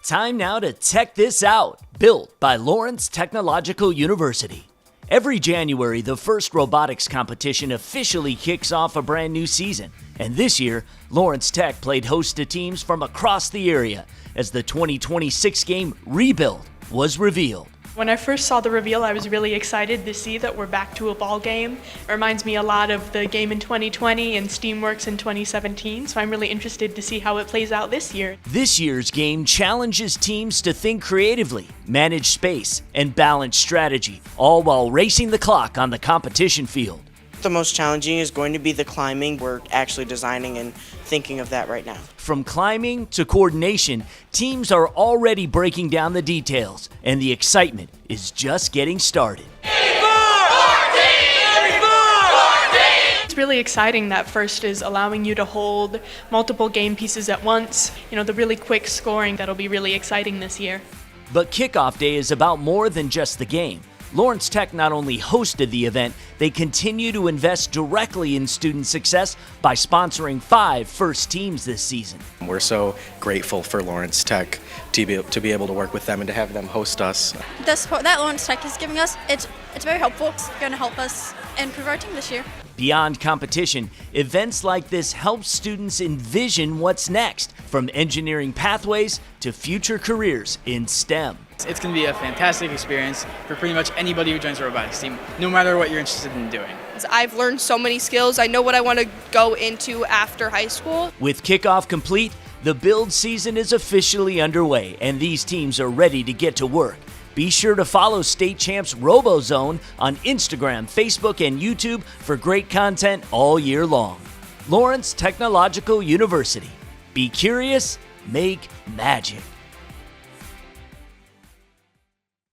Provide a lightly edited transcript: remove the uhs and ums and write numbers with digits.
Time now to check this out, built by Lawrence Technological University. Every January, the first robotics competition officially kicks off a brand new season. And this year, Lawrence Tech played host to teams from across the area as the 2026 game Rebuild was revealed. When I first saw the reveal, I was really excited to see that we're back to a ball game. It reminds me a lot of the game in 2020 and Steamworks in 2017, so I'm really interested to see how it plays out this year. This year's game challenges teams to think creatively, manage space, and balance strategy, all while racing the clock on the competition field. The most challenging is going to be the climbing. We're actually designing and thinking of that right now. From climbing to coordination, teams are already breaking down the details, and the excitement is just getting started. It's really exciting that FRC is allowing you to hold multiple game pieces at once. The really quick scoring that'll be really exciting this year. But Kickoff Day is about more than just the game. Lawrence Tech not only hosted the event, they continue to invest directly in student success by sponsoring 5 FRC teams this season. We're so grateful for Lawrence Tech to be able to work with them and to have them host us. The support that Lawrence Tech is giving us, it's very helpful. It's going to help us improve our team this year. Beyond competition, events like this help students envision what's next, from engineering pathways to future careers in STEM. It's going to be a fantastic experience for pretty much anybody who joins the robotics team, no matter what you're interested in doing. I've learned so many skills. I know what I want to go into after high school. With Kickoff complete, the build season is officially underway, and these teams are ready to get to work. Be sure to follow state champs RoboZone on Instagram, Facebook, and YouTube for great content all year long. Lawrence Technological University. Be curious, make magic.